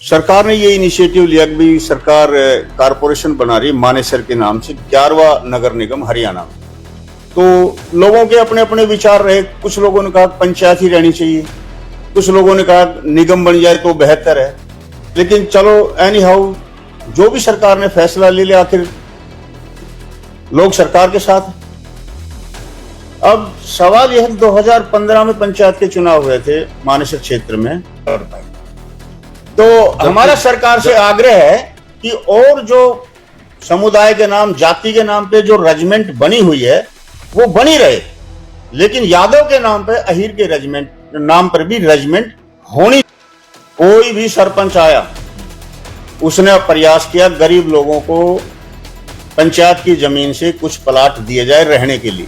सरकार ने ये इनिशिएटिव लिया कि भाई सरकार कारपोरेशन बना रही है मानेसर के नाम से 11वां नगर निगम हरियाणा में। तो लोगों के अपने अपने विचार रहे। कुछ लोगों ने कहा पंचायत ही रहनी चाहिए, कुछ लोगों ने कहा निगम बन जाए तो बेहतर है। लेकिन चलो एनी हाउ जो भी सरकार ने फैसला ले लिया, आखिर लोग सरकार के साथ। अब सवाल यह है 2015 में पंचायत के चुनाव हुए थे मानेसर क्षेत्र में, तो हमारा सरकार से आग्रह है कि और जो समुदाय के नाम, जाति के नाम पे जो रेजिमेंट बनी हुई है वो बनी रहे, लेकिन यादव के नाम पे, अहीर के रेजिमेंट नाम पर भी रेजिमेंट होनी। कोई भी सरपंच आया, उसने प्रयास किया गरीब लोगों को पंचायत की जमीन से कुछ प्लाट दिए जाए रहने के लिए,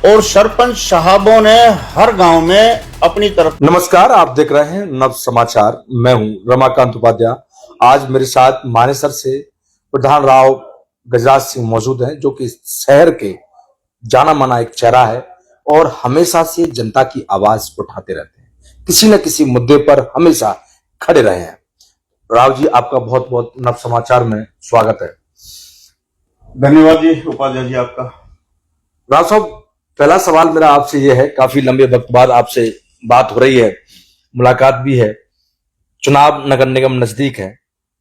और सरपंच साहबों ने हर गांव में अपनी तरफ। नमस्कार, आप देख रहे हैं नव समाचार। मैं हूं रमाकांत उपाध्याय। आज मेरे साथ मानेसर से प्रधान राव गजराज सिंह मौजूद हैं, जो कि शहर के जाना माना एक चेहरा है और हमेशा से जनता की आवाज उठाते रहते हैं, किसी न किसी मुद्दे पर हमेशा खड़े रहे हैं। राव जी, आपका बहुत बहुत नव समाचार में स्वागत है। धन्यवाद जी उपाध्याय जी आपका। राव साहब, पहला सवाल मेरा आपसे यह है, काफी लंबे वक्त बाद आपसे बात हो रही है, मुलाकात भी है, चुनाव नगर निगम नजदीक है,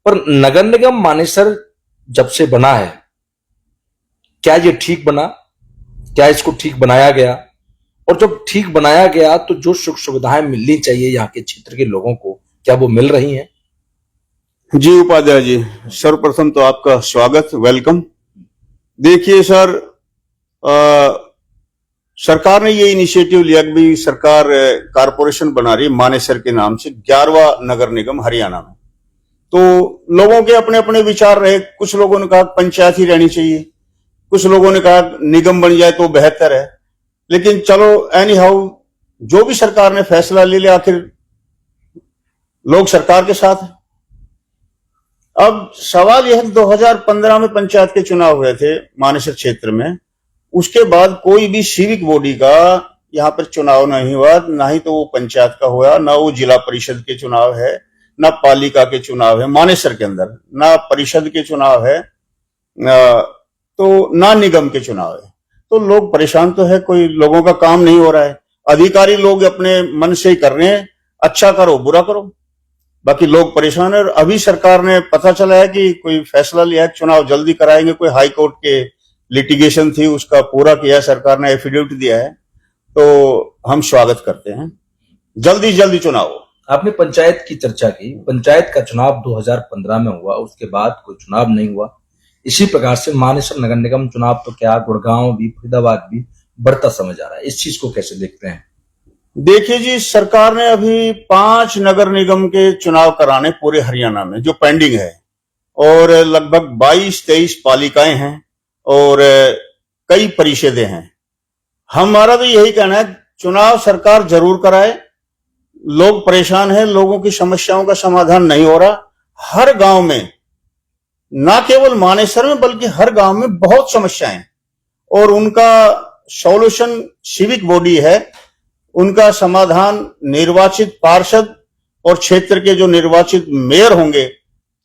पर नगर निगम मानेसर जब से बना है, क्या ये ठीक बना? क्या इसको ठीक बनाया गया? और जब ठीक बनाया गया तो जो सुख सुविधाएं मिलनी चाहिए यहाँ के क्षेत्र के लोगों को, क्या वो मिल रही हैं? जी उपाध्याय जी, सर्वप्रथम तो आपका स्वागत, वेलकम। देखिए सर, सरकार ने ये इनिशिएटिव लिया कि भाई सरकार कारपोरेशन बना रही है मानेसर के नाम से 11वां नगर निगम हरियाणा में। तो लोगों के अपने अपने विचार रहे। कुछ लोगों ने कहा पंचायत ही रहनी चाहिए, कुछ लोगों ने कहा निगम बन जाए तो बेहतर है। लेकिन चलो एनी हाउ जो भी सरकार ने फैसला ले लिया, आखिर लोग सरकार के साथ। अब सवाल यह है 2015 में पंचायत के चुनाव हुए थे मानेसर क्षेत्र में, उसके बाद कोई भी सिविक बॉडी का यहाँ पर चुनाव नहीं हुआ। ना ही तो वो पंचायत का हुआ, ना वो जिला परिषद के चुनाव है, ना पालिका के चुनाव है मानेसर के अंदर, ना परिषद के चुनाव है, तो ना निगम के चुनाव है। तो लोग परेशान तो है, कोई लोगों का काम नहीं हो रहा है। अधिकारी लोग अपने मन से ही कर रहे हैं, अच्छा करो बुरा करो, बाकी लोग परेशान है। और अभी सरकार ने पता चला है कि कोई फैसला लिया है, चुनाव जल्दी कराएंगे। कोई हाई कोर्ट के लिटिगेशन थी, उसका पूरा किया सरकार ने, एफिडेविट दिया है, तो हम स्वागत करते हैं। जल्दी जल्दी चुनाव हो। आपने पंचायत की चर्चा की। पंचायत का चुनाव 2015 में हुआ, उसके बाद कोई चुनाव नहीं हुआ। इसी प्रकार से मानेसर नगर निगम चुनाव तो क्या, गुड़गांव भी, फरीदाबाद भी बढ़ता समझ आ रहा है। इस चीज को कैसे देखते हैं? देखिए जी, सरकार ने अभी 5 नगर निगम के चुनाव कराने पूरे हरियाणा में, जो पेंडिंग है, और लगभग 22-23 पालिकाएं हैं और कई परिषदें हैं। हमारा तो यही कहना है, चुनाव सरकार जरूर कराए। लोग परेशान हैं, लोगों की समस्याओं का समाधान नहीं हो रहा। हर गांव में, ना केवल मानेसर में बल्कि हर गांव में बहुत समस्याएं हैं, और उनका सॉल्यूशन सिविक बॉडी है। उनका समाधान निर्वाचित पार्षद और क्षेत्र के जो निर्वाचित मेयर होंगे,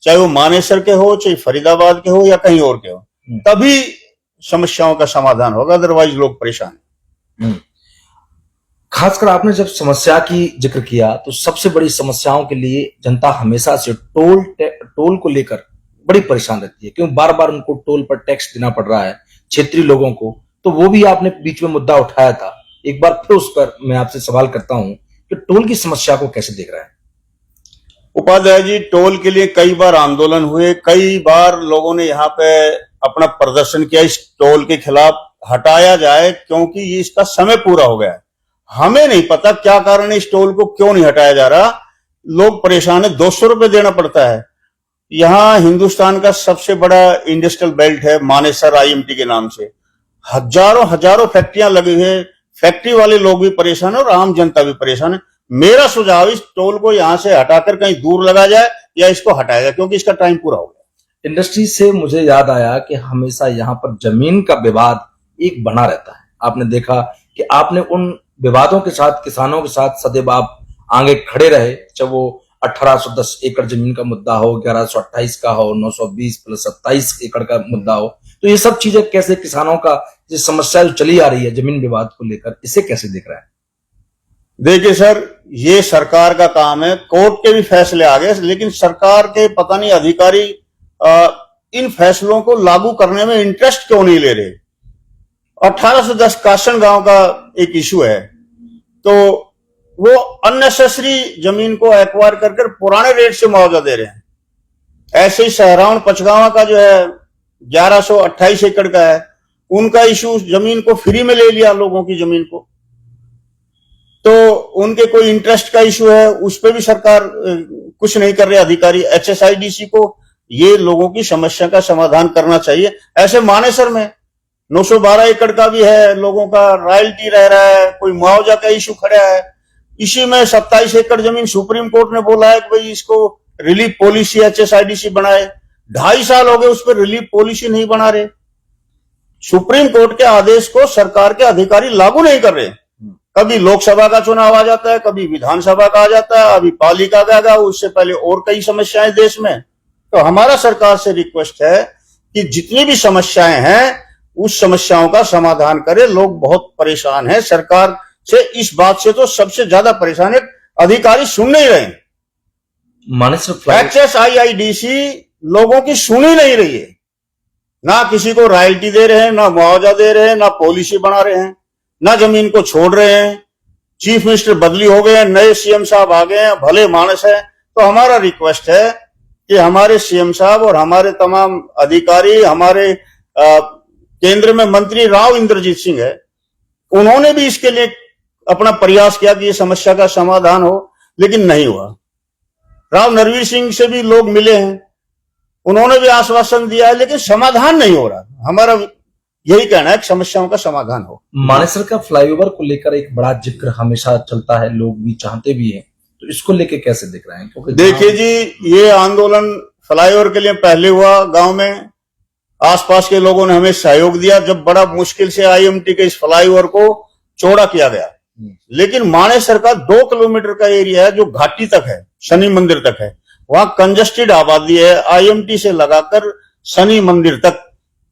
चाहे वो मानेसर के हो, चाहे फरीदाबाद के हो या कहीं और के हो, तभी समस्याओं का समाधान होगा, अदरवाइज लोग परेशान हैं। खासकर आपने जब समस्या की जिक्र किया, तो सबसे बड़ी समस्याओं के लिए जनता हमेशा से टोल को लेकर बड़ी परेशान रहती है, क्योंकि बार बार उनको टोल पर टैक्स देना पड़ रहा है क्षेत्रीय लोगों को। तो वो भी आपने बीच में मुद्दा उठाया था। एक बार फिर उस पर मैं आपसे सवाल करता हूं कि टोल की समस्या को कैसे देख रहे हैं? उपाध्याय जी, टोल के लिए कई बार आंदोलन हुए, कई बार लोगों ने यहाँ पे अपना प्रदर्शन किया, इस टोल के खिलाफ हटाया जाए, क्योंकि ये इसका समय पूरा हो गया है। हमें नहीं पता क्या कारण है, इस टोल को क्यों नहीं हटाया जा रहा। लोग परेशान है, 200 रुपए देना पड़ता है। यहाँ हिंदुस्तान का सबसे बड़ा इंडस्ट्रियल बेल्ट है मानेसर आईएमटी के नाम से, हजारों फैक्ट्रियां लगी हुई है। फैक्ट्री वाले लोग भी परेशान है और आम जनता भी परेशान है। मेरा सुझाव, इस टोल को यहां से हटाकर कहीं दूर लगा जाए या इसको हटाया जाए, क्योंकि इसका टाइम पूरा हो गया। इंडस्ट्री से मुझे याद आया कि हमेशा यहाँ पर जमीन का विवाद एक बना रहता है। आपने देखा कि आपने उन विवादों के साथ, किसानों के साथ सदैव आप आगे खड़े रहे, चाहे वो 1810 एकड़ जमीन का मुद्दा हो, 1128 का हो, 920 प्लस 27 एकड़ का मुद्दा हो, तो ये सब चीजें कैसे किसानों का जो समस्या जो चली आ रही है जमीन विवाद को लेकर, इसे कैसे देख रहा है? देखिए सर, ये सरकार का काम है, कोर्ट के भी फैसले आ गए, लेकिन सरकार के पता नहीं अधिकारी इन फैसलों को लागू करने में इंटरेस्ट क्यों नहीं ले रहे। 1810 काशन गांव का एक इशू है, तो वो अननेसेसरी जमीन को एक्वायर कर पुराने रेट से मुआवजा दे रहे हैं। ऐसे ही सहरावण पचगावा का जो है 1128 एकड़ का है, उनका इशू जमीन को फ्री में ले लिया, लोगों की जमीन को, तो उनके कोई इंटरेस्ट का इशू है, उस पर भी सरकार कुछ नहीं कर रही। अधिकारी HSIDC को ये लोगों की समस्या का समाधान करना चाहिए। ऐसे मानेसर में 912 एकड़ का भी है, लोगों का रॉयल्टी रह रहा है, कोई मुआवजा का इशू खड़ा है। इसी में 27 एकड़ जमीन सुप्रीम कोर्ट ने बोला है कि भाई इसको रिलीफ पॉलिसी HSIDC बनाए। 2.5 साल हो गए उस पर रिलीफ पॉलिसी नहीं बना रहे। सुप्रीम कोर्ट के आदेश को सरकार के अधिकारी लागू नहीं कर रहे। कभी लोकसभा का चुनाव आ जाता है, कभी विधानसभा का आ जाता है, अभी पालिका का आएगा, उससे पहले और कई समस्याएं देश में। तो हमारा सरकार से रिक्वेस्ट है कि जितनी भी समस्याएं हैं उस समस्याओं का समाधान करे। लोग बहुत परेशान हैं सरकार से, इस बात से तो सबसे ज्यादा परेशान है, अधिकारी सुन नहीं रहे। HSIDC लोगों की सुन ही नहीं रही है, ना किसी को रॉयल्टी दे रहे हैं, ना मुआवजा दे रहे हैं, ना पॉलिसी बना रहे हैं, ना जमीन को छोड़ रहे हैं। चीफ मिनिस्टर बदली हो गए हैं, नए CM साहब आ गए हैं, भले मानस है। तो हमारा रिक्वेस्ट है कि हमारे CM साहब और हमारे तमाम अधिकारी, हमारे केंद्र में मंत्री राव इंद्रजीत सिंह है, उन्होंने भी इसके लिए अपना प्रयास किया कि ये समस्या का समाधान हो, लेकिन नहीं हुआ। राव नरवीर सिंह से भी लोग मिले हैं, उन्होंने भी आश्वासन दिया है, लेकिन समाधान नहीं हो रहा। हमारा यही कहना है कि समस्याओं का समाधान हो। मानेसर का फ्लाईओवर को लेकर एक बड़ा जिक्र हमेशा चलता है, लोग भी चाहते भी हैं, तो इसको लेके कैसे देख रहे हैं? क्योंकि देखिए जी, ये आंदोलन फ्लाईओवर के लिए पहले हुआ, गांव में आसपास के लोगों ने हमें सहयोग दिया, जब बड़ा मुश्किल से IMT के इस फ्लाईओवर को चौड़ा किया गया। लेकिन मानेसर का 2 किलोमीटर का एरिया है जो घाटी तक है, शनि मंदिर तक है, वहां कंजस्टेड आबादी है, IMT से लगाकर शनि मंदिर तक।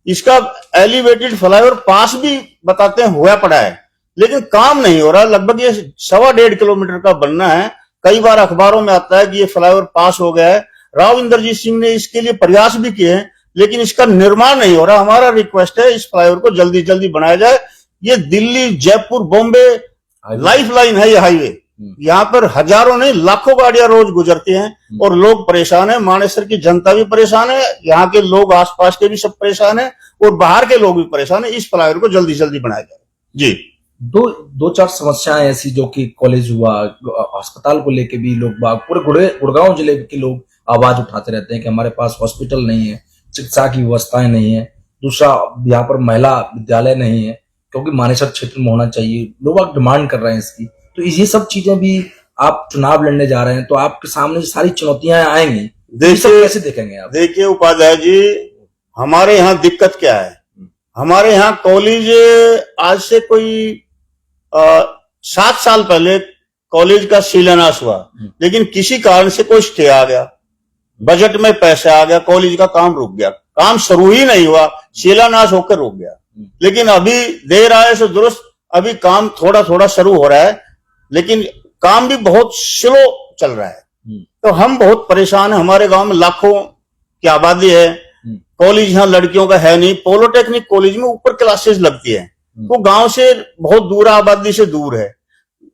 इसका एलिवेटेड फ्लाईओवर पास भी बताते हैं हुआ पड़ा है, लेकिन काम नहीं हो रहा। लगभग ये 1.25 किलोमीटर का बनना है। कई बार अखबारों में आता है कि ये फ्लाईओवर पास हो गया है। राव इंद्रजीत सिंह ने इसके लिए प्रयास भी किए हैं, लेकिन इसका निर्माण नहीं हो रहा। हमारा रिक्वेस्ट है इस फ्लाईओवर को जल्दी जल्दी बनाया जाए। ये दिल्ली, जयपुर, बॉम्बे लाइफ लाइन है ये हाईवे। यहाँ पर हजारों नहीं लाखों गाड़ियां रोज गुजरती हैं और लोग परेशान हैं। मानेसर की जनता भी परेशान है, यहाँ के लोग आसपास के भी सब परेशान हैं और बाहर के लोग भी परेशान हैं। इस फ्लाईओवर को जल्दी जल्दी बनाया जाए जी। दो चार समस्याएं ऐसी जो कि कॉलेज हुआ, अस्पताल को लेके भी लोग पूरे गुड़गांव जिले के लोग आवाज उठाते रहते हैं कि हमारे पास हॉस्पिटल नहीं है, चिकित्सा की व्यवस्थाएं नहीं है। दूसरा, यहाँ पर महिला विद्यालय नहीं है, क्योंकि मानेसर क्षेत्र में होना चाहिए। लोग डिमांड कर रहे हैं इसकी। तो ये सब चीजें भी, आप चुनाव लड़ने जा रहे हैं तो आपके सामने सारी चुनौतियां आएंगी, देखिए कैसे देखेंगे आप? देखिए उपाध्याय जी, हमारे यहाँ दिक्कत क्या है। हमारे यहाँ कॉलेज आज से कोई 7 साल पहले कॉलेज का शिलान्यास हुआ, लेकिन किसी कारण से कोई स्टे आ गया, बजट में पैसा आ गया, कॉलेज का काम रुक गया, काम शुरू ही नहीं हुआ, शिलान्यास होकर रुक गया। लेकिन अभी देर आए से दुरुस्त, अभी काम थोड़ा थोड़ा शुरू हो रहा है, लेकिन काम भी बहुत स्लो चल रहा है। तो हम बहुत परेशान हैं। हमारे गांव में लाखों की आबादी है, कॉलेज यहाँ लड़कियों का है नहीं। पॉलिटेक्निक कॉलेज में ऊपर क्लासेस लगती है, वो गांव से बहुत दूर, आबादी से दूर है,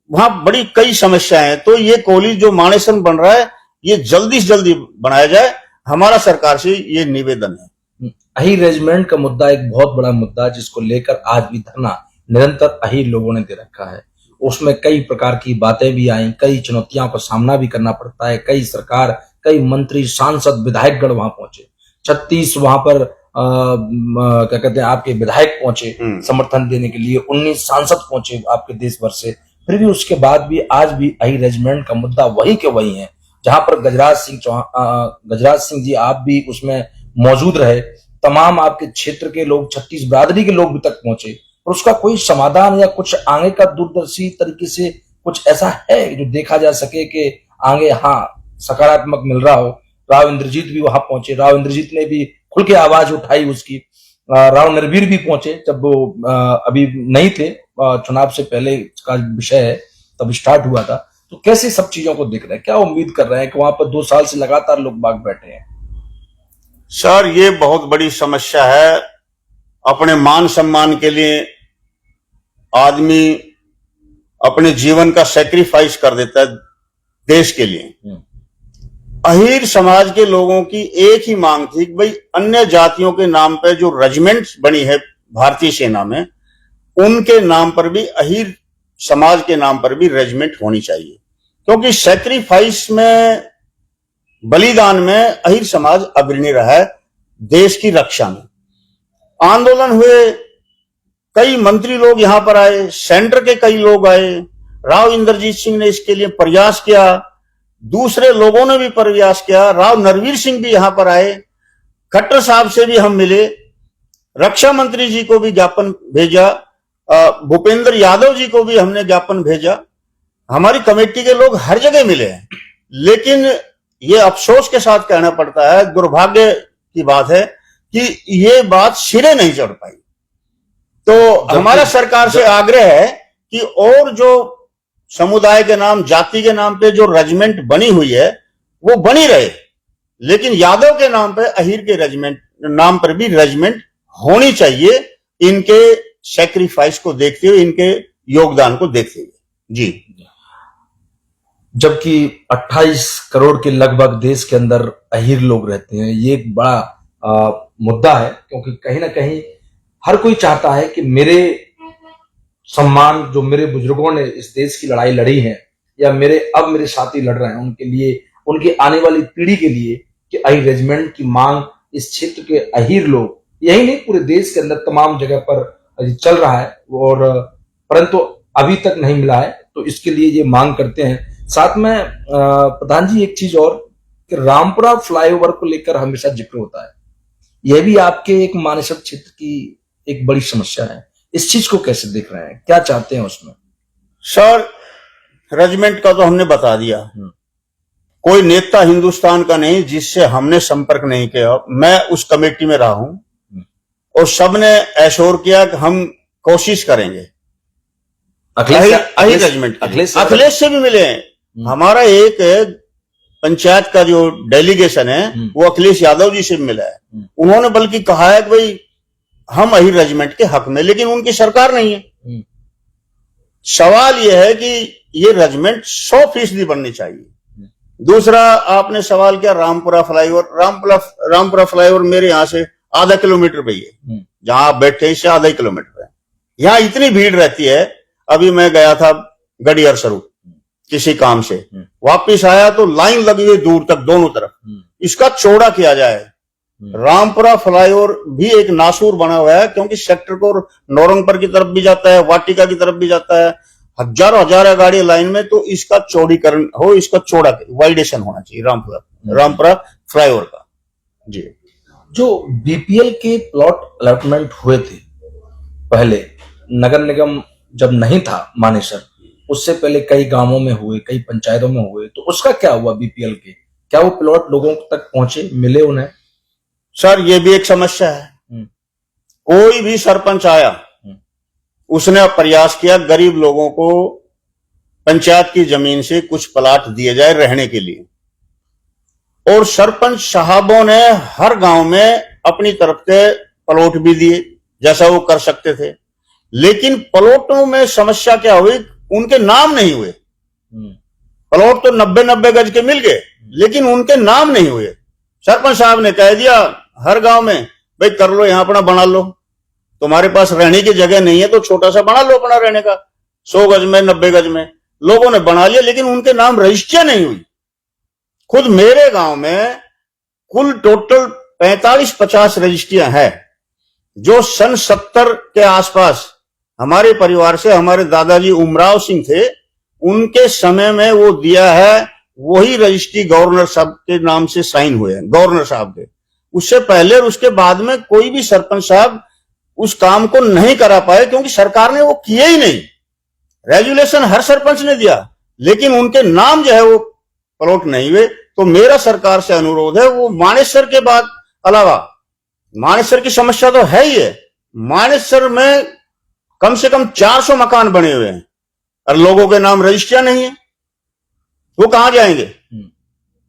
वहां बड़ी कई समस्याएं हैं। तो ये कॉलेज जो मानेसर बन रहा है, ये जल्दी से जल्दी बनाया जाए, हमारा सरकार से ये निवेदन है। अही रेजिमेंट का मुद्दा एक बहुत बड़ा मुद्दा है, जिसको लेकर आज भी धरना निरंतर अही लोगों ने दे रखा है। उसमें कई प्रकार की बातें भी आई, कई चुनौतियों का सामना भी करना पड़ता है। कई सरकार, कई मंत्री, सांसद, विधायकगण वहां पहुंचे, 36 वहां पर क्या कहते हैं आपके विधायक पहुंचे समर्थन देने के लिए, 19 सांसद पहुंचे आपके देश भर से। फिर भी उसके बाद भी आज भी अही रेजिमेंट का मुद्दा वही के वही है। जहां पर गजराज सिंह जी आप भी उसमें मौजूद रहे, तमाम आपके क्षेत्र के लोग, 36 बिरादरी के लोग भी तक पहुंचे, और उसका कोई समाधान या कुछ आगे का दूरदर्शी तरीके से कुछ ऐसा है जो देखा जा सके कि आगे हाँ सकारात्मक मिल रहा हो। राव इंद्रजीत भी वहां पहुंचे, राव इंद्रजीत ने भी खुल के आवाज उठाई उसकी। राव नरवीर भी पहुंचे जब वो अभी नहीं थे, चुनाव से पहले का विषय है, तब स्टार्ट हुआ था। तो कैसे सब चीजों को देख रहे हैं, क्या उम्मीद कर रहे हैं कि वहां पर 2 साल से लगातार लोग बाग बैठे हैं? सर, ये बहुत बड़ी समस्या है। अपने मान सम्मान के लिए आदमी अपने जीवन का सेक्रीफाइस कर देता है देश के लिए। अहीर समाज के लोगों की एक ही मांग थी कि भाई अन्य जातियों के नाम पे जो रेजिमेंट बनी है भारतीय सेना में, उनके नाम पर भी, अहीर समाज के नाम पर भी रेजिमेंट होनी चाहिए, क्योंकि सेक्रीफाइस में, बलिदान में अहीर समाज अग्रणी रहा है देश की रक्षा में। आंदोलन हुए, कई मंत्री लोग यहां पर आए, सेंटर के कई लोग आए, राव इंद्रजीत सिंह ने इसके लिए प्रयास किया, दूसरे लोगों ने भी प्रयास किया, राव नरवीर सिंह भी यहां पर आए, खट्टर साहब से भी हम मिले, रक्षा मंत्री जी को भी ज्ञापन भेजा, भूपेंद्र यादव जी को भी हमने ज्ञापन भेजा, हमारी कमेटी के लोग हर जगह मिले हैं। लेकिन ये अफसोस के साथ कहना पड़ता है, दुर्भाग्य की बात है कि ये बात सिरे नहीं चढ़ पाई। तो हमारा सरकार से आग्रह है कि और जो समुदाय के नाम, जाति के नाम पे जो रेजिमेंट बनी हुई है वो बनी रहे, लेकिन यादव के नाम पे, अहीर के रेजिमेंट नाम पर भी रेजिमेंट होनी चाहिए, इनके सैक्रिफाइस को देखते हुए, इनके योगदान को देखते हुए। जी। जबकि 28 करोड़ के लगभग देश के अंदर अहीर लोग रहते हैं, ये एक बड़ा मुद्दा है, क्योंकि कहीं ना कहीं हर कोई चाहता है कि मेरे सम्मान, जो मेरे बुजुर्गों ने इस देश की लड़ाई लड़ी है, या मेरे साथी लड़ रहे हैं, उनके लिए, उनकी आने वाली पीढ़ी के लिए, कि अहीर रेजिमेंट की मांग इस क्षेत्र के अहीर लोग, यही नहीं पूरे देश के अंदर तमाम जगह पर चल रहा है, और परंतु अभी तक नहीं मिला है, तो इसके लिए ये मांग करते हैं। साथ में प्रधान जी एक चीज और, कि रामपुरा फ्लाईओवर को लेकर हमेशा जिक्र होता है, यह भी आपके एक मानेसर क्षेत्र की एक बड़ी समस्या है। इस चीज को कैसे देख रहे हैं, क्या चाहते हैं उसमें? सर, रेजिमेंट का तो हमने बता दिया, कोई नेता हिंदुस्तान का नहीं जिससे हमने संपर्क नहीं किया। मैं उस कमेटी में रहा हूं और सबने एश्योर किया कि हम कोशिश करेंगे। अखिलेश से भी मिले हैं। हमारा एक पंचायत का जो डेलीगेशन है वो अखिलेश यादव जी से भी मिला है। उन्होंने बल्कि कहा है कि भाई हम अहीर रेजिमेंट के हक में, लेकिन उनकी सरकार नहीं है। सवाल यह है कि ये रेजिमेंट 100% बननी चाहिए। दूसरा, आपने सवाल किया रामपुरा फ्लाईओवर। रामपुरा फ्लाईओवर मेरे यहां से आधा किलोमीटर पे ही है, जहां आप बैठे इससे आधा किलोमीटर है। यहां इतनी भीड़ रहती है। अभी मैं गया था गड़ियर स्वरूप किसी काम से, वापिस आया तो लाइन लगी हुई दूर तक दोनों तरफ। इसका चौड़ा किया जाए। रामपुरा फ्लाईओवर भी एक नासूर बना हुआ है, क्योंकि सेक्टर को नौरंगपुर की तरफ भी जाता है, वाटिका की तरफ भी जाता है, हजारों गाड़ी लाइन में। तो इसका चौड़ीकरण हो, इसका चौड़ा वाइडेशन होना चाहिए रामपुरा फ्लाईओवर का। जी। जो बीपीएल के प्लॉट अलॉटमेंट हुए थे पहले, नगर निगम जब नहीं था मानेसर, उससे पहले कई गांवों में हुए, कई पंचायतों में हुए, तो उसका क्या हुआ बीपीएल के? क्या वो प्लॉट लोगों तक पहुंचे, मिले उन्हें? सर, ये भी एक समस्या है। कोई भी सरपंच आया, उसने प्रयास किया गरीब लोगों को पंचायत की जमीन से कुछ प्लाट दिए जाए रहने के लिए, और सरपंच साहबों ने हर गांव में अपनी तरफ से प्लॉट भी दिए जैसा वो कर सकते थे। लेकिन प्लॉटों में समस्या क्या हुई, उनके नाम नहीं हुए। प्लॉट तो 90 गज के मिल गए, लेकिन उनके नाम नहीं हुए। सरपंच साहब ने कह दिया हर गांव में, भाई कर लो, यहां अपना बना लो, तुम्हारे पास रहने की जगह नहीं है तो छोटा सा बना लो अपना रहने का, 100 गज में, 90 गज में। लोगों ने बना लिया, लेकिन उनके नाम रजिस्ट्री नहीं हुई। खुद मेरे गांव में कुल टोटल 45-50 रजिस्ट्रियां हैं, जो सन 70 के आसपास हमारे परिवार से, हमारे दादाजी उमराव सिंह थे, उनके समय में वो दिया है। वही रजिस्ट्री गवर्नर साहब के नाम से साइन हुए हैं, गवर्नर साहब के। उससे पहले और उसके बाद में कोई भी सरपंच साहब उस काम को नहीं करा पाए, क्योंकि सरकार ने वो किए ही नहीं। रेजुलेशन हर सरपंच ने दिया, लेकिन उनके नाम जो है वो प्लॉट नहीं हुए। तो मेरा सरकार से अनुरोध है, वो मानेसर के बाद अलावा, मानेसर की समस्या तो है ही है, मानेसर में कम से कम 400 मकान बने हुए हैं और लोगों के नाम रजिस्ट्रियां नहीं है, वो कहां जाएंगे?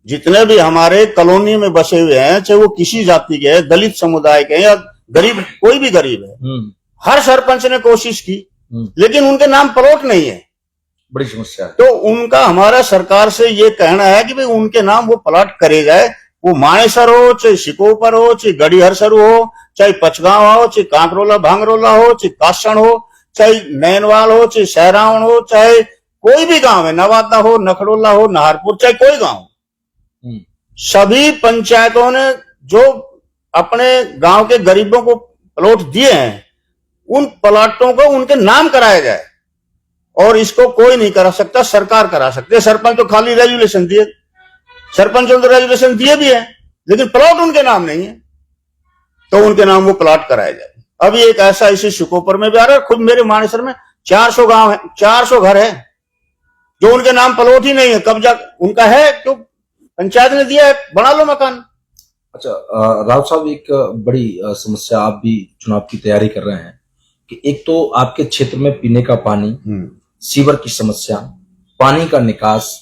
जितने भी हमारे कॉलोनी में बसे हुए हैं, चाहे वो किसी जाति के हैं, दलित समुदाय के हैं या गरीब, कोई भी गरीब है, हर सरपंच ने कोशिश की, लेकिन उनके नाम प्लॉट नहीं है। बड़ी समस्या है। तो उनका हमारा सरकार से ये कहना है कि भाई उनके नाम वो प्लॉट करे जाए, वो मानेसर हो, चाहे सिकोपर हो, चाहे गढ़ीहरसरू हो, चाहे पचगांव हो, चाहे कांकरोला भांगरोला हो, चाहे कासण हो, चाहे नैनवाल हो, चाहे सहरावण हो, चाहे कोई भी गांव है, नवादा हो, नखड़ोला हो, नाहरपुर, चाहे कोई गांव, सभी पंचायतों ने जो अपने गांव के गरीबों को प्लॉट दिए हैं, उन प्लॉटों को उनके नाम कराया जाए। और इसको कोई नहीं करा सकता, सरकार करा सकती है। सरपंच तो खाली रेजुलेशन दिए, सरपंचों ने तो रेजुलेशन दिए भी है, लेकिन प्लॉट उनके नाम नहीं है, तो उनके नाम वो प्लॉट कराया जाए। अभी एक ऐसा इसी शिकोपर में भी आ रहा है, खुद मेरे मानेसर में 400 गांव है, 400 घर है जो उनके नाम प्लॉट ही नहीं है, कब्जा उनका है, क्यों? पंचायत ने दिया है, बना लो मकान। अच्छा, राव साहब, एक बड़ी समस्या, आप भी चुनाव की तैयारी कर रहे हैं कि एक तो आपके क्षेत्र में पीने का पानी, सीवर की समस्या, पानी का निकास,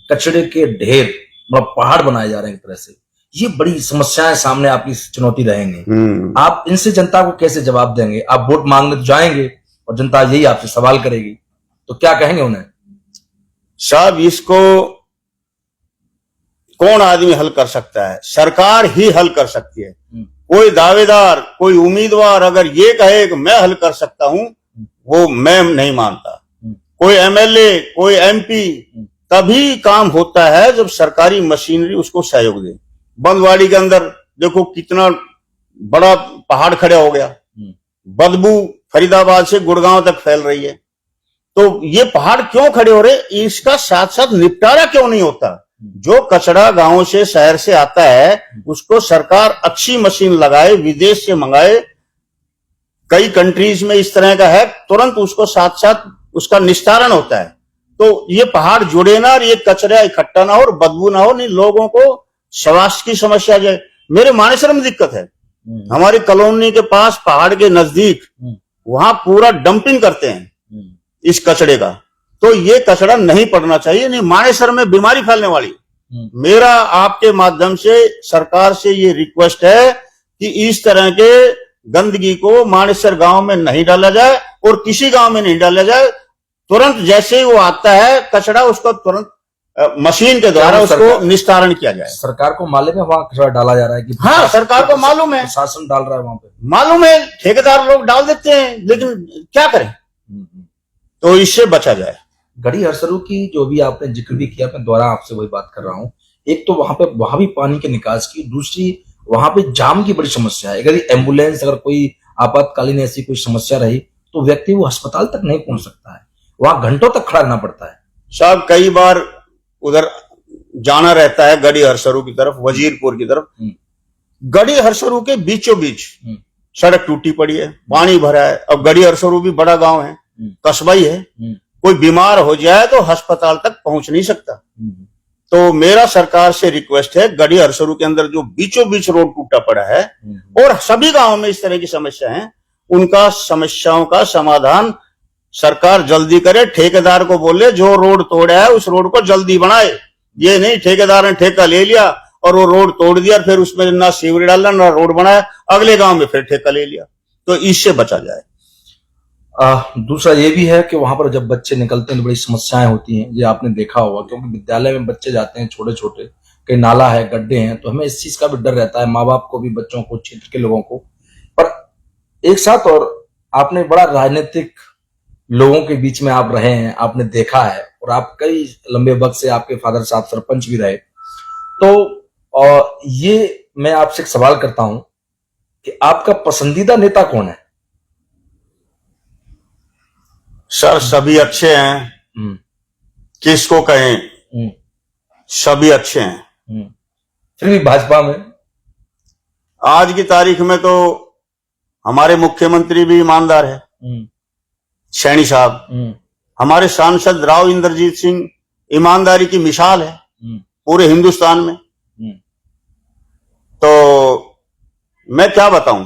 कचरे के ढेर, मतलब पहाड़ बनाए जा रहे हैं एक तरह से, ये बड़ी समस्याएं सामने आपकी चुनौती रहेंगे। आप इनसे जनता को कैसे जवाब देंगे? आप वोट मांगने तो जाएंगे और जनता यही आपसे सवाल करेगी, तो क्या कहेंगे उन्हें? साहब, इसको कौन आदमी हल कर सकता है? सरकार ही हल कर सकती है। कोई दावेदार, कोई उम्मीदवार अगर ये कहे कि मैं हल कर सकता हूं, वो मैं नहीं मानता। कोई एमएलए, कोई एमपी तभी काम होता है जब सरकारी मशीनरी उसको सहयोग दे। बंदवाड़ी के अंदर देखो कितना बड़ा पहाड़ खड़ा हो गया, बदबू फरीदाबाद से गुड़गांव तक फैल रही है। तो ये पहाड़ क्यों खड़े हो रहे? इसका साथ साथ निपटारा क्यों नहीं होता? जो कचरा गांव से, शहर से आता है, उसको सरकार अच्छी मशीन लगाए, विदेश से मंगाए। कई कंट्रीज में इस तरह का है, तुरंत उसको साथ साथ उसका निस्तारण होता है। तो ये पहाड़ जुड़े ना और ये कचरा इकट्ठा ना हो और बदबू ना हो, नहीं लोगों को स्वास्थ्य की समस्या जाए। मेरे मानेसर में दिक्कत है, हमारी कॉलोनी के पास पहाड़ के नजदीक वहां पूरा डंपिंग करते हैं इस कचड़े का। तो ये कचरा नहीं पड़ना चाहिए, नहीं मानेसर में बीमारी फैलने वाली। मेरा आपके माध्यम से सरकार से ये रिक्वेस्ट है कि इस तरह के गंदगी को मानेसर गांव में नहीं डाला जाए और किसी गांव में नहीं डाला जाए। तुरंत जैसे ही वो आता है कचरा, उसको तुरंत मशीन के द्वारा उसको निस्तारण किया जाए। सरकार को मालूम है वहां कचरा डाला जा रहा है कि? हाँ, सरकार को मालूम है, शासन डाल रहा है वहां पे, मालूम है, ठेकेदार लोग डाल देते हैं, लेकिन क्या करें? तो इससे बचा जाए। गढ़ीहरसरू की जो भी आपने जिक्र भी किया, मैं दोबारा आपसे वही बात कर रहा हूँ। एक तो वहां भी पानी के निकास की, दूसरी वहां पे जाम की बड़ी समस्या है। अगर एम्बुलेंस, अगर कोई आपातकालीन ऐसी कोई समस्या रही तो व्यक्ति वो अस्पताल तक नहीं पहुंच सकता है, वहां घंटों तक खड़ा रहना पड़ता है। साहब, कई बार उधर जाना रहता है गढ़ीहरसरू की तरफ, वजीरपुर की तरफ। गढ़ीहरसरू के बीचों बीच सड़क टूटी पड़ी है, पानी भरा है। अब गढ़ीहरसरू भी बड़ा गांव है, कस्बा ही है, कोई बीमार हो जाए तो अस्पताल तक पहुंच नहीं सकता। तो मेरा सरकार से रिक्वेस्ट है, गढ़ीहरसरू के अंदर जो बीचों बीच रोड टूटा पड़ा है और सभी गांवों में इस तरह की समस्या है, उनका समस्याओं का समाधान सरकार जल्दी करे। ठेकेदार को बोले जो रोड तोड़ा है उस रोड को जल्दी बनाए। ये नहीं ठेकेदार ने ठेका ले लिया और वो रोड तोड़ दिया, फिर उसमें ना सीवर डाला ना रोड बनाया, अगले गांव में फिर ठेका ले लिया। तो इससे बचा जाए। दूसरा ये भी है कि वहां पर जब बच्चे निकलते हैं तो बड़ी समस्याएं होती हैं, ये आपने देखा होगा, क्योंकि विद्यालय में बच्चे जाते हैं छोटे छोटे, कहीं नाला है, गड्ढे हैं, तो हमें इस चीज का भी डर रहता है, माँ बाप को भी, बच्चों को, क्षेत्र के लोगों को। पर एक साथ, और आपने बड़ा राजनीतिक लोगों के बीच में आप रहे हैं, आपने देखा है, और आप कई लंबे वक्त से, आपके फादर साहब सरपंच भी रहे, तो ये मैं आपसे एक सवाल करता हूं कि आपका पसंदीदा नेता कौन है? सर, सभी अच्छे हैं, किसको कहें, सभी अच्छे हैं। फिर भी भाजपा में आज की तारीख में तो हमारे मुख्यमंत्री भी ईमानदार है, सैनी साहब। हमारे सांसद राव इंद्रजीत सिंह ईमानदारी की मिसाल है, पूरे हिंदुस्तान में। तो मैं क्या बताऊं,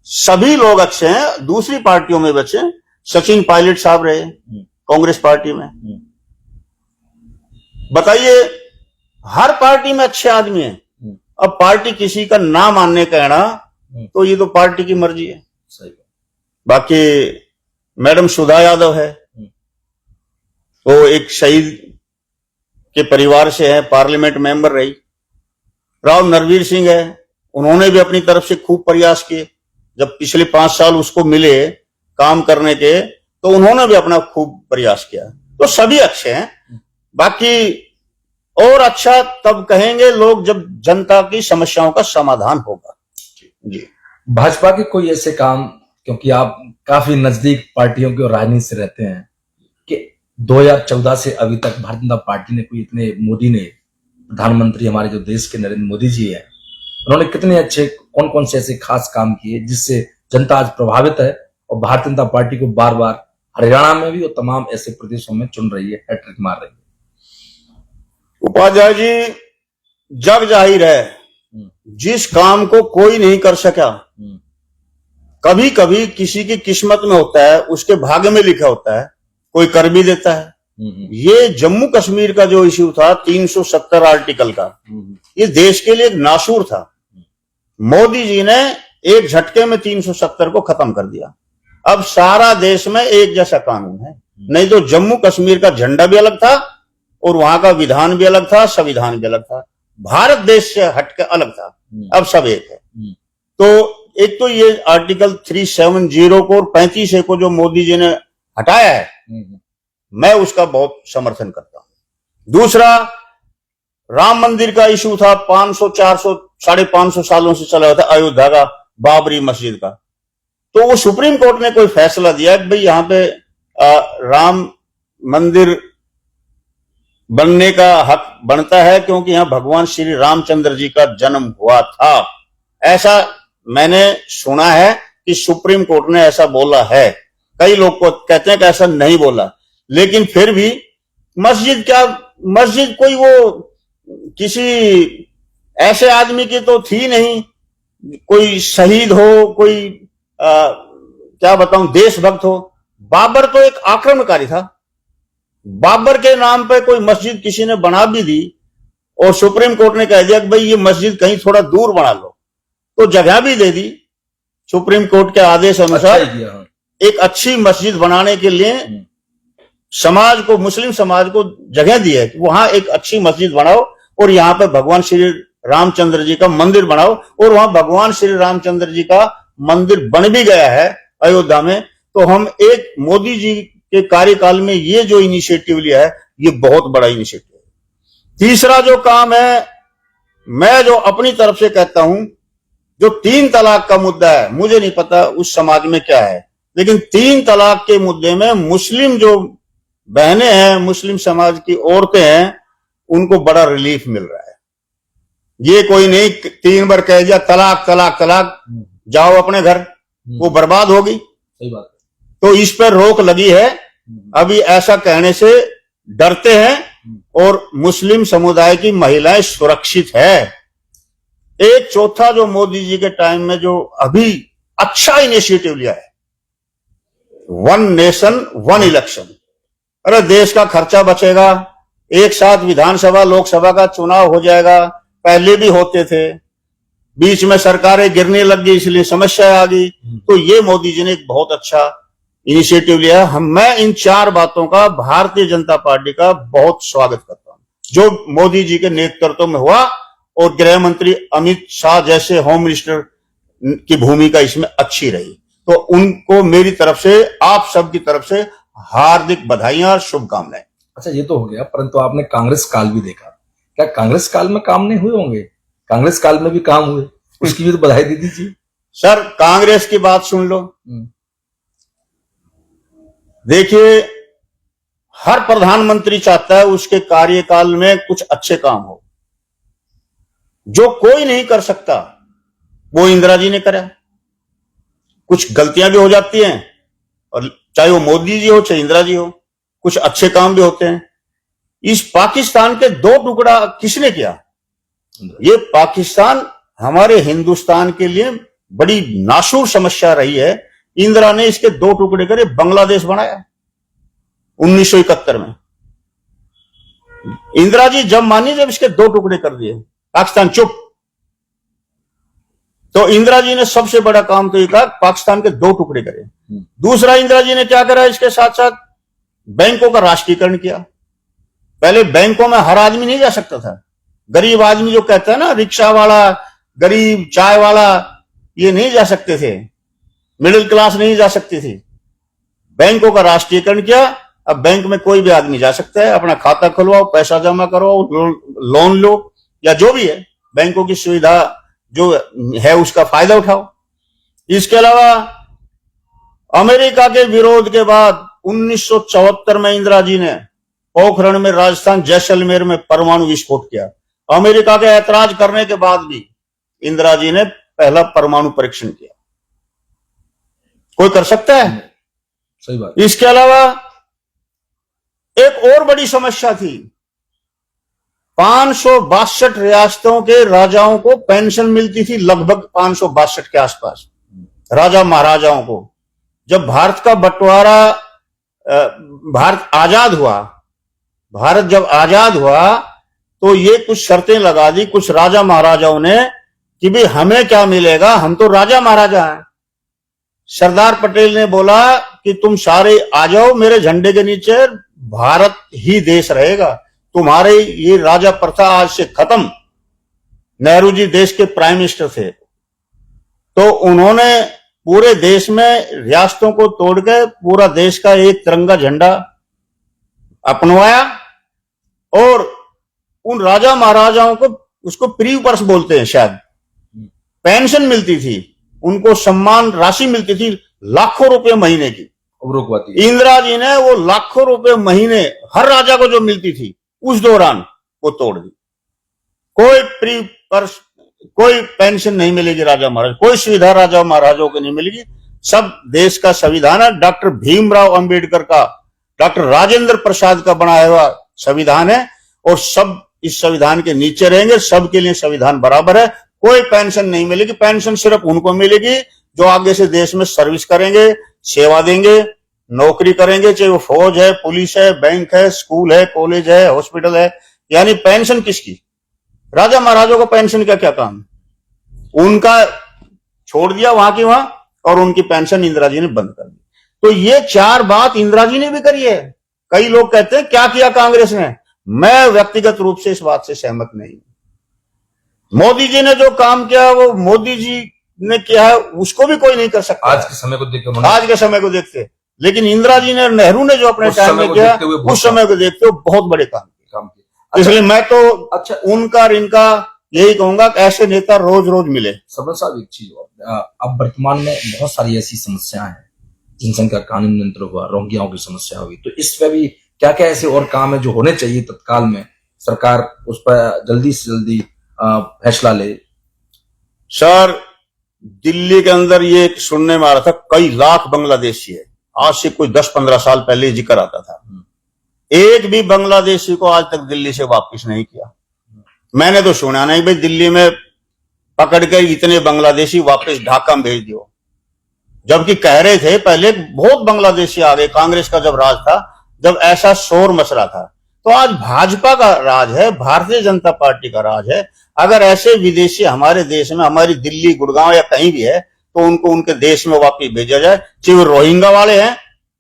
सभी लोग अच्छे हैं, दूसरी पार्टियों में बचे। सचिन पायलट साहब रहे कांग्रेस पार्टी में, बताइए, हर पार्टी में अच्छे आदमी हैं। अब पार्टी किसी का ना मानने कहना, तो ये तो पार्टी की मर्जी है। सही। बाकी मैडम सुधा यादव है, वो एक शहीद के परिवार से है, पार्लियामेंट मेंबर रही। राव नरवीर सिंह है, उन्होंने भी अपनी तरफ से खूब प्रयास किए। जब पिछले 5 साल उसको मिले काम करने के, तो उन्होंने भी अपना खूब प्रयास किया। तो सभी अच्छे हैं। बाकी और अच्छा तब कहेंगे लोग जब जनता की समस्याओं का समाधान होगा। जी, भाजपा के कोई ऐसे काम, क्योंकि आप काफी नजदीक पार्टियों की और राजनीति से रहते हैं, कि 2014 से अभी तक भारतीय जनता पार्टी ने कोई इतने, मोदी ने, प्रधानमंत्री हमारे जो देश के नरेंद्र मोदी जी है, उन्होंने कितने अच्छे, कौन कौन से ऐसे खास काम किए जिससे जनता आज प्रभावित है और भारतीय जनता पार्टी को बार बार हरियाणा में भी और तमाम ऐसे प्रदेशों में चुन रही है, हैट्रिक मार रही है। उपाध्याय जी, जग जाहिर है, जिस काम को कोई नहीं कर सका, कभी कभी किसी की किस्मत में होता है, उसके भाग्य में लिखा होता है, कोई कर भी देता है। ये जम्मू कश्मीर का जो इश्यू था 370 आर्टिकल का, ये देश के लिए एक नासूर था। मोदी जी ने एक झटके में 370 को खत्म कर दिया। अब सारा देश में एक जैसा कानून है, नहीं तो जम्मू कश्मीर का झंडा भी अलग था और वहां का विधान भी अलग था, संविधान भी अलग था, भारत देश से हटके अलग था। अब सब एक है। तो एक तो ये आर्टिकल 370 को और 35A को जो मोदी जी ने हटाया है, मैं उसका बहुत समर्थन करता हूं। दूसरा, राम मंदिर का इशू था, 500, 400, 550 सालों से चला था, अयोध्या का बाबरी मस्जिद का। तो वो सुप्रीम कोर्ट ने कोई फैसला दिया कि भाई यहां पे राम मंदिर बनने का हक बनता है, क्योंकि यहां भगवान श्री रामचंद्र जी का जन्म हुआ था। ऐसा मैंने सुना है कि सुप्रीम कोर्ट ने ऐसा बोला है। कई लोग को कहते हैं कि ऐसा नहीं बोला, लेकिन फिर भी मस्जिद क्या, मस्जिद कोई वो किसी ऐसे आदमी की तो थी नहीं, कोई शहीद हो, कोई क्या बताऊं, देशभक्त हो। बाबर तो एक आक्रमणकारी था। बाबर के नाम पे कोई मस्जिद किसी ने बना भी दी और सुप्रीम कोर्ट ने कह दिया कि भाई ये मस्जिद कहीं थोड़ा दूर बना लो, तो जगह भी दे दी। सुप्रीम कोर्ट के आदेश अनुसार एक अच्छी मस्जिद बनाने के लिए समाज को, मुस्लिम समाज को जगह दी है कि वहां एक अच्छी मस्जिद बनाओ और यहाँ पे भगवान श्री रामचंद्र जी का मंदिर बनाओ। और वहां भगवान श्री रामचंद्र जी का मंदिर बन भी गया है अयोध्या में। तो हम एक मोदी जी के कार्यकाल में ये जो इनिशिएटिव लिया है, ये बहुत बड़ा इनिशिएटिव है। तीसरा जो काम है, मैं जो अपनी तरफ से कहता हूं, जो 3 तलाक का मुद्दा है, मुझे नहीं पता उस समाज में क्या है, लेकिन 3 तलाक के मुद्दे में मुस्लिम जो बहनें हैं, मुस्लिम समाज की औरतें हैं, उनको बड़ा रिलीफ मिल रहा है। ये कोई नहीं 3 बार कह दिया तलाक तलाक तलाक, जाओ अपने घर, वो बर्बाद होगी। सही बात है। तो इस पर रोक लगी है। अभी ऐसा कहने से डरते हैं और मुस्लिम समुदाय की महिलाएं सुरक्षित है। एक चौथा जो मोदी जी के टाइम में जो अभी अच्छा इनिशिएटिव लिया है, 1 नेशन 1 इलेक्शन। अरे देश का खर्चा बचेगा, एक साथ विधानसभा लोकसभा का चुनाव हो जाएगा। पहले भी होते थे, बीच में सरकारें गिरने लग गई, इसलिए समस्या आ गई। तो ये मोदी जी ने एक बहुत अच्छा इनिशिएटिव लिया। मैं इन 4 बातों का भारतीय जनता पार्टी का बहुत स्वागत करता हूं, जो मोदी जी के नेतृत्व में हुआ। और गृह मंत्री अमित शाह जैसे होम मिनिस्टर की भूमिका इसमें अच्छी रही। तो उनको मेरी तरफ से, आप सब की तरफ से हार्दिक बधाइयां और शुभकामनाएं। अच्छा, ये तो हो गया, परंतु आपने कांग्रेस काल भी देखा। क्या कांग्रेस काल में काम नहीं हुए होंगे? कांग्रेस काल में भी काम हुए, उसकी भी तो बधाई दे दीजिए। सर, कांग्रेस की बात सुन लो। देखिए, हर प्रधानमंत्री चाहता है उसके कार्यकाल में कुछ अच्छे काम हो। जो कोई नहीं कर सकता वो इंदिरा जी ने करा। कुछ गलतियां भी हो जाती हैं, और चाहे वो मोदी जी हो चाहे इंदिरा जी हो, कुछ अच्छे काम भी होते हैं। इस पाकिस्तान के दो टुकड़ा किसने किया? ये पाकिस्तान हमारे हिंदुस्तान के लिए बड़ी नासूर समस्या रही है। इंदिरा ने इसके दो टुकड़े करे, बांग्लादेश बनाया 1971 में। इंदिरा जी जब मानी जब इसके दो टुकड़े कर दिए, पाकिस्तान चुप। तो इंदिरा जी ने सबसे बड़ा काम तो ये कहा पाकिस्तान के दो टुकड़े करे। दूसरा इंदिरा जी ने क्या करा, इसके साथ साथ बैंकों का राष्ट्रीयकरण किया। पहले बैंकों में हर आदमी नहीं जा सकता था। गरीब आदमी जो कहता है ना, रिक्शा वाला, गरीब चाय वाला, ये नहीं जा सकते थे। मिडिल क्लास नहीं जा सकती थी। बैंकों का राष्ट्रीयकरण किया। अब बैंक में कोई भी आदमी जा सकता है, अपना खाता खुलवाओ, पैसा जमा करो, लोन लो, या जो भी है बैंकों की सुविधा जो है उसका फायदा उठाओ। इसके अलावा अमेरिका के विरोध के बाद 1974 में इंदिरा जी ने पोखरण में, राजस्थान जैसलमेर में परमाणु विस्फोट किया। अमेरिका के ऐतराज करने के बाद भी इंदिरा जी ने पहला परमाणु परीक्षण किया। कोई कर सकता है? सही बात। इसके अलावा एक और बड़ी समस्या थी, 562 रियासतों के राजाओं को पेंशन मिलती थी, लगभग 562 के आसपास राजा महाराजाओं को। जब भारत का बंटवारा, भारत जब आजाद हुआ तो ये कुछ शर्तें लगा दी कुछ राजा महाराजाओं ने कि भाई हमें क्या मिलेगा, हम तो राजा महाराजा हैं। सरदार पटेल ने बोला कि तुम सारे आ जाओ मेरे झंडे के नीचे, भारत ही देश रहेगा, तुम्हारे ये राजा प्रथा आज से खत्म। नेहरू जी देश के प्राइम मिनिस्टर थे, तो उन्होंने पूरे देश में रियासतों को तोड़ के पूरा देश का एक तिरंगा झंडा अपनवाया। और उन राजा महाराजाओं को, उसको प्री पर्स बोलते हैं शायद, पेंशन मिलती थी, उनको सम्मान राशि मिलती थी लाखों रुपए महीने की। इंदिरा जी ने वो लाखों रुपए महीने हर राजा को जो मिलती थी उस दौरान वो तोड़ दी। कोई प्री पर्स, कोई पेंशन नहीं मिलेगी राजा महाराज, कोई सुविधा राजा महाराजाओं को नहीं मिलेगी। सब देश का संविधान है, डॉक्टर भीमराव अंबेडकर का, डॉक्टर राजेंद्र प्रसाद का बनाया हुआ संविधान है, और सब इस संविधान के नीचे रहेंगे। सबके लिए संविधान बराबर है। कोई पेंशन नहीं मिलेगी। पेंशन सिर्फ उनको मिलेगी जो आगे से देश में सर्विस करेंगे, सेवा देंगे, नौकरी करेंगे, चाहे वो फौज है, पुलिस है, बैंक है, स्कूल है, कॉलेज है, हॉस्पिटल है। यानी पेंशन किसकी? राजा महाराजों को पेंशन का क्या काम? उनका छोड़ दिया वहां की वहां, और उनकी पेंशन इंदिरा जी ने बंद कर दी। तो ये चार बात इंदिरा जी ने भी करी है। कई लोग कहते हैं क्या किया कांग्रेस ने, मैं व्यक्तिगत रूप से इस बात से सहमत नहीं। मोदी जी ने जो काम किया वो मोदी जी ने किया है, उसको भी कोई नहीं कर सकता आज के समय को देखते, आज के समय को देखते। लेकिन इंदिरा जी ने, नेहरू ने जो अपने टाइम में किया, उस समय को देखते हुए बहुत बड़े काम किए। इसलिए मैं तो उनका और इनका यही कहूंगा कि ऐसे नेता रोज रोज मिले। सबल साहब, एक चीज अब वर्तमान में बहुत सारी ऐसी समस्याएं हैं, जनसंख्या कानून नियंत्रण हुआ, रोहिंग्याओं की समस्या हुई, तो इस पे भी क्या क्या ऐसे और काम है जो होने चाहिए तत्काल में, सरकार उस पर जल्दी से जल्दी फैसला ले? सर, दिल्ली के अंदर ये सुनने में आ रहा था कई लाख बांग्लादेशी है। आज से कोई 10-15 साल पहले जिक्र आता था। एक भी बांग्लादेशी को आज तक दिल्ली से वापस नहीं किया। मैंने तो सुना नहीं भाई दिल्ली में पकड़ के इतने बांग्लादेशी वापस ढाका में भेज दियो, जबकि कह रहे थे पहले बहुत बांग्लादेशी आ गए। कांग्रेस का जब राज था, जब ऐसा शोर मच रहा था, तो आज भाजपा का राज है, भारतीय जनता पार्टी का राज है। अगर ऐसे विदेशी हमारे देश में, हमारी दिल्ली, गुड़गांव या कहीं भी है, तो उनको उनके देश में वापस भेजा जाए, चाहे वो रोहिंग्या वाले हैं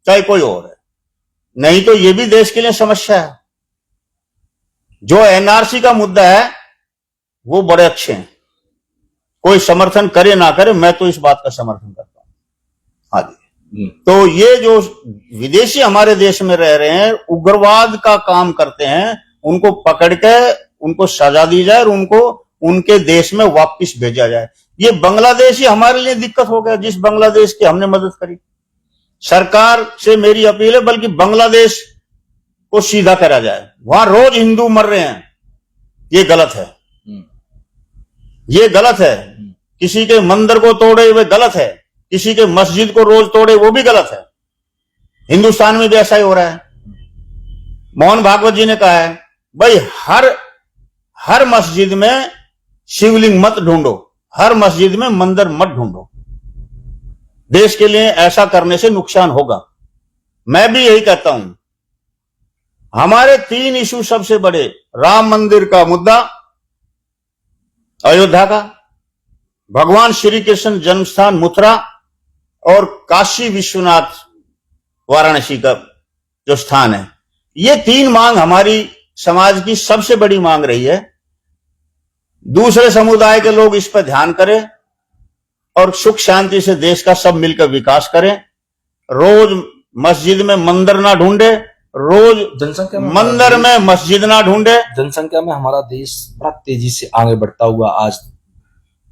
चाहे कोई और है। नहीं तो ये भी देश के लिए समस्या है। जो एनआरसी का मुद्दा है वो बड़े अच्छे हैं, कोई समर्थन करे ना करे, मैं तो इस बात का समर्थन करता हूं। हाँ जी। तो ये जो विदेशी हमारे देश में रह रहे हैं, उग्रवाद का काम करते हैं, उनको पकड़ के उनको सजा दी जाए और उनको उनके देश में वापस भेजा जाए। ये बांग्लादेशी हमारे लिए दिक्कत हो गया, जिस बांग्लादेश की हमने मदद करी। सरकार से मेरी अपील है बल्कि बांग्लादेश को सीधा करा जाए। वहां रोज हिंदू मर रहे हैं, ये गलत है, ये गलत है। किसी के मंदिर को तोड़े वे गलत है, किसी के मस्जिद को रोज तोड़े वो भी गलत है। हिंदुस्तान में भी ऐसा ही हो रहा है। मोहन भागवत जी ने कहा है भाई हर मस्जिद में शिवलिंग मत ढूंढो, हर मस्जिद में मंदिर मत ढूंढो। देश के लिए ऐसा करने से नुकसान होगा। मैं भी यही कहता हूं। हमारे 3 इशू सबसे बड़े, राम मंदिर का मुद्दा, अयोध्या का, भगवान श्री कृष्ण जन्मस्थान मथुरा और काशी विश्वनाथ वाराणसी का जो स्थान है, ये 3 मांग हमारी समाज की सबसे बड़ी मांग रही है। दूसरे समुदाय के लोग इस पर ध्यान करें और सुख शांति से देश का सब मिलकर विकास करें। रोज मस्जिद में मंदिर ना ढूंढे, रोज जनसंख्या में मंदिर में मस्जिद ना ढूंढे। जनसंख्या में हमारा देश बड़ा तेजी से आगे बढ़ता हुआ आज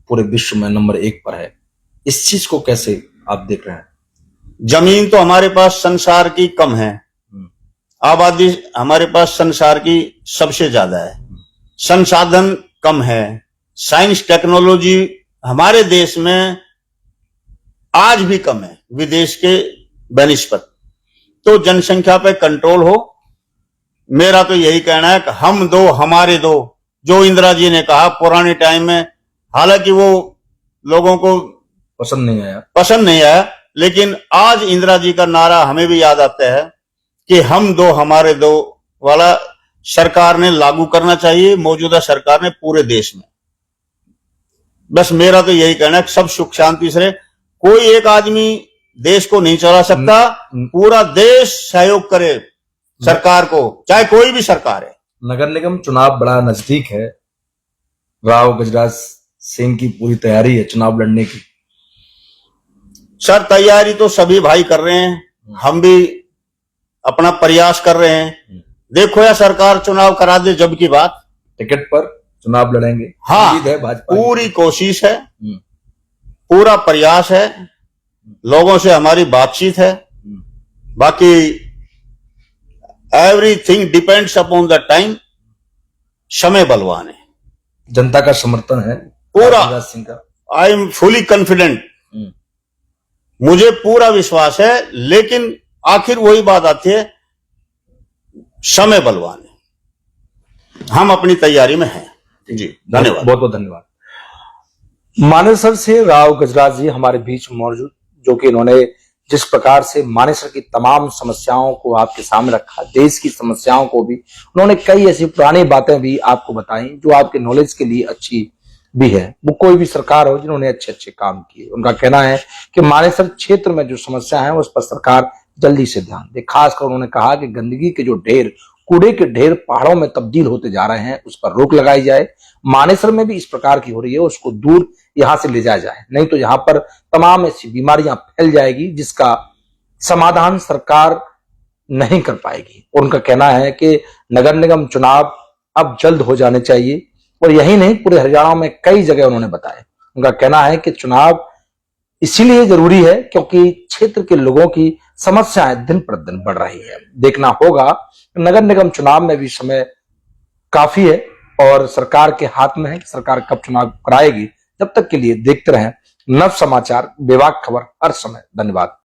पूरे विश्व में नंबर 1 पर है। इस चीज को कैसे आप देख रहे हैं? जमीन तो हमारे पास संसार की कम है, आबादी हमारे पास संसार की सबसे ज्यादा है, संसाधन कम है, साइंस टेक्नोलॉजी हमारे देश में आज भी कम है विदेश के बनिस्पत। तो जनसंख्या पे कंट्रोल हो। मेरा तो यही कहना है कि हम दो हमारे दो, जो इंदिरा जी ने कहा पुराने टाइम में, हालांकि वो लोगों को पसंद नहीं आया, लेकिन आज इंदिरा जी का नारा हमें भी याद आता है कि हम दो हमारे दो वाला सरकार ने लागू करना चाहिए, मौजूदा सरकार ने पूरे देश में। बस मेरा तो यही कहना है कि सब सुख शांति से रहे। कोई एक आदमी देश को नहीं चला सकता, पूरा देश सहयोग करे सरकार को, चाहे कोई भी सरकार है। नगर निगम चुनाव बड़ा नजदीक है, राव गजराज सिंह की पूरी तैयारी है चुनाव लड़ने की। सर तैयारी तो सभी भाई कर रहे हैं, हम भी अपना प्रयास कर रहे हैं। देखो या सरकार चुनाव करा दे जब की बात, टिकट पर चुनाव लड़ेंगे। हाँ, उम्मीद है भाजपा पूरी कोशिश है, पूरा प्रयास है, लोगों से हमारी बातचीत है। बाकी everything depends upon the time. समय बलवान है, जनता का समर्थन है पूरा। गजराज सिंह का आई एम फुली कॉन्फिडेंट, मुझे पूरा विश्वास है। लेकिन आखिर वही बात आती है, समय बलवान है। हम अपनी तैयारी में हैं जी। धन्यवाद, बहुत बहुत धन्यवाद। मानेसर से राव गजराज जी हमारे बीच मौजूद, जो कि इन्होंने जिस प्रकार से मानेसर की तमाम समस्याओं को आपके सामने रखा, देश की समस्याओं को भी उन्होंने कई ऐसी पुरानी बातें भी आपको बताई जो आपके नॉलेज के लिए अच्छी भी है। वो कोई भी सरकार हो जिन्होंने अच्छे अच्छे काम किए। उनका कहना है कि मानेसर क्षेत्र में जो समस्या है उस पर सरकार जल्दी से ध्यान दे। खासकर उन्होंने कहा कि गंदगी के जो ढेर, कूड़े के ढेर पहाड़ों में तब्दील होते जा रहे हैं, उस पर रोक लगाई जाए। मानेसर में भी इस प्रकार की हो रही है, उसको दूर यहां से ले जाया जाए, नहीं तो यहां पर तमाम ऐसी बीमारियां फैल जाएगी जिसका समाधान सरकार नहीं कर पाएगी। उनका कहना है कि नगर निगम चुनाव अब जल्द हो जाने चाहिए, और यही नहीं पूरे हरियाणा में कई जगह उन्होंने बताया। उनका कहना है कि चुनाव इसीलिए जरूरी है क्योंकि क्षेत्र के लोगों की समस्याएं दिन प्रतिदिन बढ़ रही है। देखना होगा, नगर निगम चुनाव में भी समय काफी है और सरकार के हाथ में है कि सरकार कब चुनाव कराएगी। जब तक के लिए देखते रहें नव समाचार, बेबाक खबर हर समय। धन्यवाद।